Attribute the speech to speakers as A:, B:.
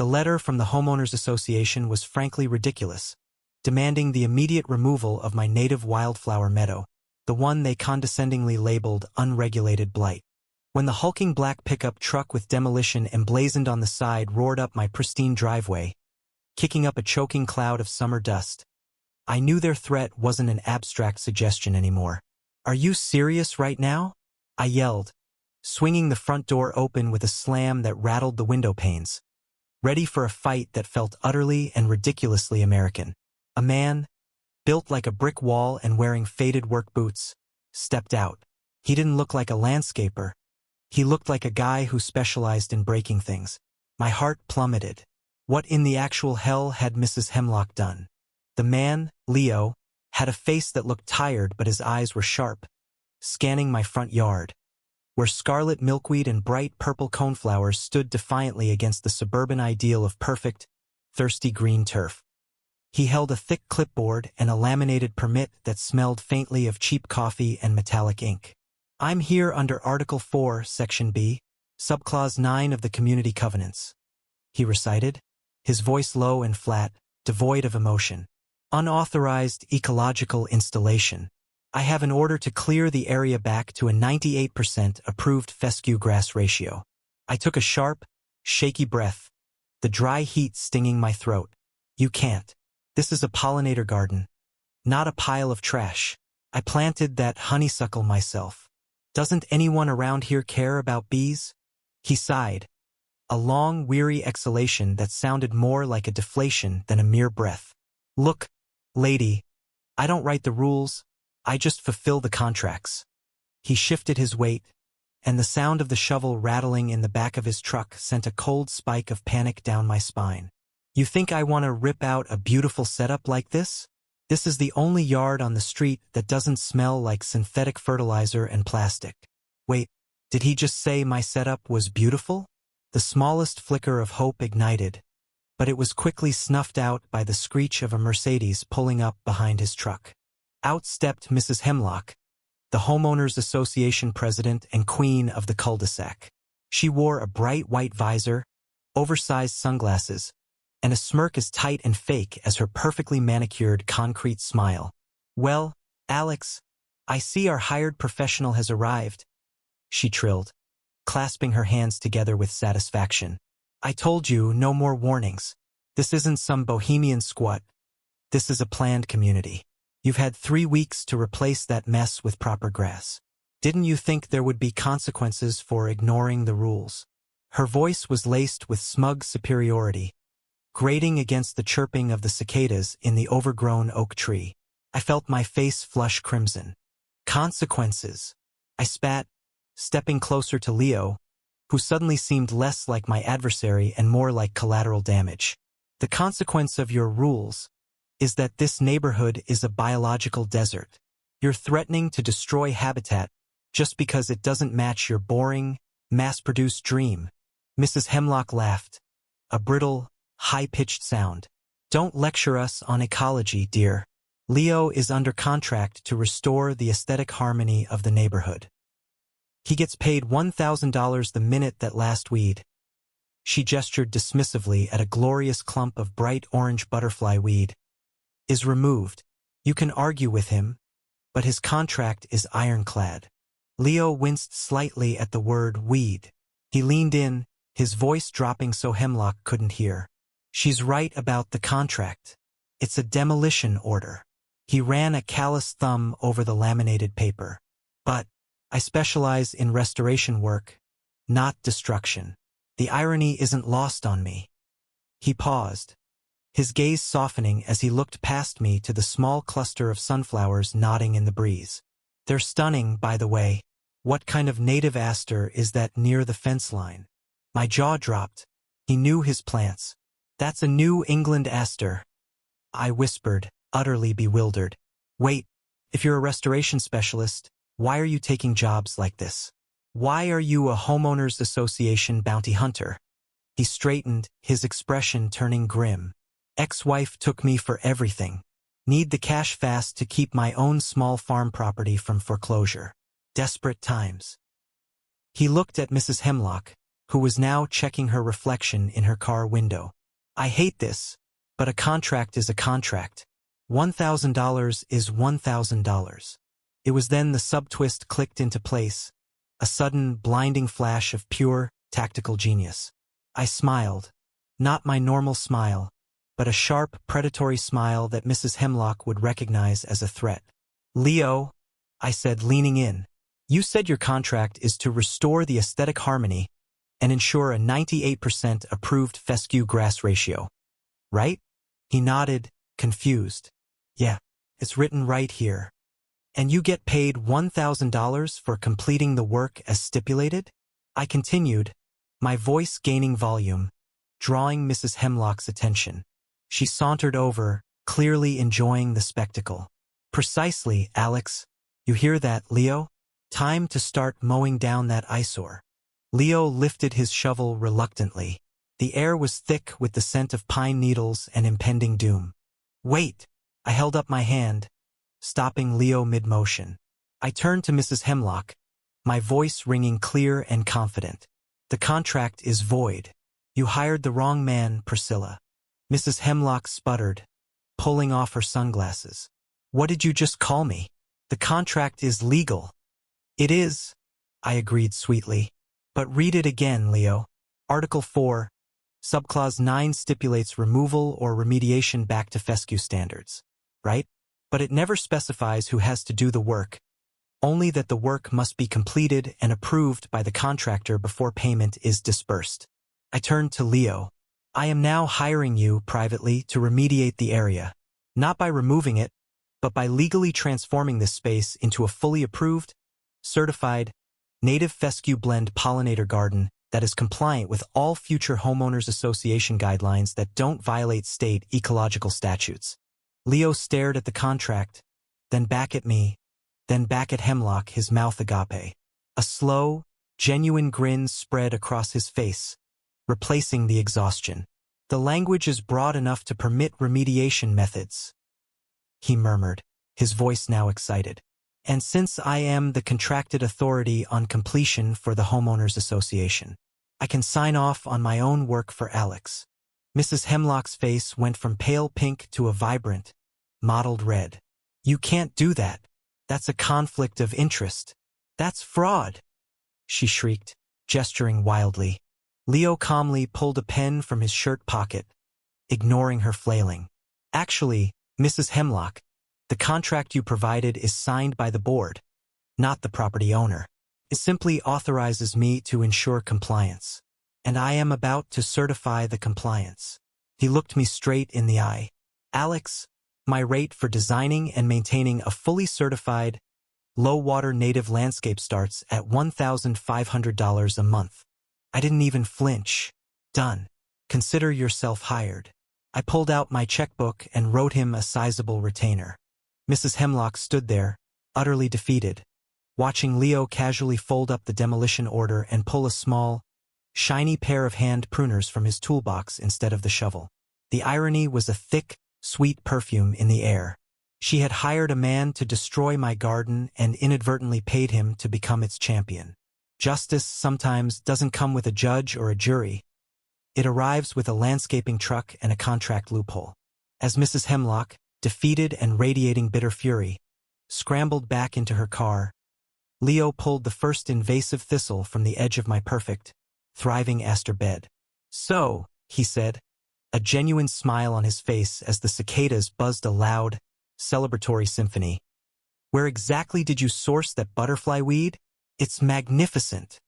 A: The letter from the Homeowners Association was frankly ridiculous, demanding the immediate removal of my native wildflower meadow, the one they condescendingly labeled unregulated blight. When the hulking black pickup truck with demolition emblazoned on the side roared up my pristine driveway, kicking up a choking cloud of summer dust, I knew their threat wasn't an abstract suggestion anymore. "Are you serious right now?" I yelled, swinging the front door open with a slam that rattled the window panes, ready for a fight that felt utterly and ridiculously American. A man, built like a brick wall and wearing faded work boots, stepped out. He didn't look like a landscaper. He looked like a guy who specialized in breaking things. My heart plummeted. What in the actual hell had Mrs. Hemlock done? The man, Leo, had a face that looked tired, but his eyes were sharp, scanning my front yard, where scarlet milkweed and bright purple coneflowers stood defiantly against the suburban ideal of perfect, thirsty green turf. He held a thick clipboard and a laminated permit that smelled faintly of cheap coffee and metallic ink. "I'm here under Article 4, Section B, Subclause 9 of the Community Covenants," he recited, his voice low and flat, devoid of emotion. "Unauthorized ecological installation. I have an order to clear the area back to a 98% approved fescue grass ratio." I took a sharp, shaky breath, the dry heat stinging my throat. "You can't. This is a pollinator garden, not a pile of trash. I planted that honeysuckle myself. Doesn't anyone around here care about bees?" He sighed, a long, weary exhalation that sounded more like a deflation than a mere breath. "Look, lady, I don't write the rules, I just fulfill the contracts." He shifted his weight, and the sound of the shovel rattling in the back of his truck sent a cold spike of panic down my spine. "You think I want to rip out a beautiful setup like this? This is the only yard on the street that doesn't smell like synthetic fertilizer and plastic." Wait, did he just say my setup was beautiful? The smallest flicker of hope ignited, but it was quickly snuffed out by the screech of a Mercedes pulling up behind his truck. Out stepped Mrs. Hemlock, the Homeowners Association president and queen of the cul-de-sac. She wore a bright white visor, oversized sunglasses, and a smirk as tight and fake as her perfectly manicured concrete smile. "Well, Alex, I see our hired professional has arrived," she trilled, clasping her hands together with satisfaction. "I told you, no more warnings. This isn't some bohemian squat. This is a planned community. You've had 3 weeks to replace that mess with proper grass. Didn't you think there would be consequences for ignoring the rules?" Her voice was laced with smug superiority, grating against the chirping of the cicadas in the overgrown oak tree. I felt my face flush crimson. "Consequences," I spat, stepping closer to Leo, who suddenly seemed less like my adversary and more like collateral damage. "The consequence of your rules is that this neighborhood is a biological desert. You're threatening to destroy habitat just because it doesn't match your boring, mass-produced dream." Mrs. Hemlock laughed, a brittle, high-pitched sound. "Don't lecture us on ecology, dear. Leo is under contract to restore the aesthetic harmony of the neighborhood. He gets paid $1,000 the minute that last weed," she gestured dismissively at a glorious clump of bright orange butterfly weed, "is removed. You can argue with him, but his contract is ironclad." Leo winced slightly at the word weed. He leaned in, his voice dropping so Hemlock couldn't hear. "She's right about the contract. It's a demolition order." He ran a callous thumb over the laminated paper. "But I specialize in restoration work, not destruction. The irony isn't lost on me." He paused, his gaze softening as he looked past me to the small cluster of sunflowers nodding in the breeze. "They're stunning, by the way. What kind of native aster is that near the fence line?" My jaw dropped. He knew his plants. "That's a New England aster," I whispered, utterly bewildered. "Wait, if you're a restoration specialist, why are you taking jobs like this? Why are you a homeowners association bounty hunter?" He straightened, his expression turning grim. "Ex-wife took me for everything. Need the cash fast to keep my own small farm property from foreclosure. Desperate times." He looked at Mrs. Hemlock, who was now checking her reflection in her car window. I hate this, but a contract is a contract. $1,000 is $1,000. It was then the sub-twist clicked into place, a sudden, blinding flash of pure, tactical genius. I smiled, not my normal smile, but a sharp, predatory smile that Mrs. Hemlock would recognize as a threat. "Leo," I said, leaning in, "you said your contract is to restore the aesthetic harmony and ensure a 98% approved fescue grass ratio, right?" He nodded, confused. "Yeah, it's written right here." "And you get paid $1,000 for completing the work as stipulated?" I continued, my voice gaining volume, drawing Mrs. Hemlock's attention. She sauntered over, clearly enjoying the spectacle. "Precisely, Alex. You hear that, Leo? Time to start mowing down that eyesore." Leo lifted his shovel reluctantly. The air was thick with the scent of pine needles and impending doom. "Wait!" I held up my hand, stopping Leo mid-motion. I turned to Mrs. Hemlock, my voice ringing clear and confident. "The contract is void. You hired the wrong man, Priscilla." Mrs. Hemlock sputtered, pulling off her sunglasses. "What did you just call me? The contract is legal." "It is," I agreed sweetly. "But read it again, Leo. Article 4, Subclause 9 stipulates removal or remediation back to fescue standards, right? But it never specifies who has to do the work, only that the work must be completed and approved by the contractor before payment is disbursed." I turned to Leo. "I am now hiring you privately to remediate the area, not by removing it, but by legally transforming this space into a fully approved, certified, native fescue blend pollinator garden that is compliant with all future homeowners association guidelines that don't violate state ecological statutes." Leo stared at the contract, then back at me, then back at Hemlock, his mouth agape. A slow, genuine grin spread across his face, replacing the exhaustion. "The language is broad enough to permit remediation methods," he murmured, his voice now excited. "And since I am the contracted authority on completion for the homeowners association, I can sign off on my own work for Alex." Mrs. Hemlock's face went from pale pink to a vibrant, mottled red. "You can't do that. That's a conflict of interest. That's fraud," she shrieked, gesturing wildly. Leo calmly pulled a pen from his shirt pocket, ignoring her flailing. "Actually, Mrs. Hemlock, the contract you provided is signed by the board, not the property owner. It simply authorizes me to ensure compliance, and I am about to certify the compliance." He looked me straight in the eye. "Alex, my rate for designing and maintaining a fully certified, low-water native landscape starts at $1,500 a month." I didn't even flinch. "Done. Consider yourself hired." I pulled out my checkbook and wrote him a sizable retainer. Mrs. Hemlock stood there, utterly defeated, watching Leo casually fold up the demolition order and pull a small, shiny pair of hand pruners from his toolbox instead of the shovel. The irony was a thick, sweet perfume in the air. She had hired a man to destroy my garden and inadvertently paid him to become its champion. Justice sometimes doesn't come with a judge or a jury. It arrives with a landscaping truck and a contract loophole. As Mrs. Hemlock, defeated and radiating bitter fury, scrambled back into her car, Leo pulled the first invasive thistle from the edge of my perfect, thriving aster bed. "So," he said, a genuine smile on his face as the cicadas buzzed a loud, celebratory symphony, "where exactly did you source that butterfly weed? It's magnificent."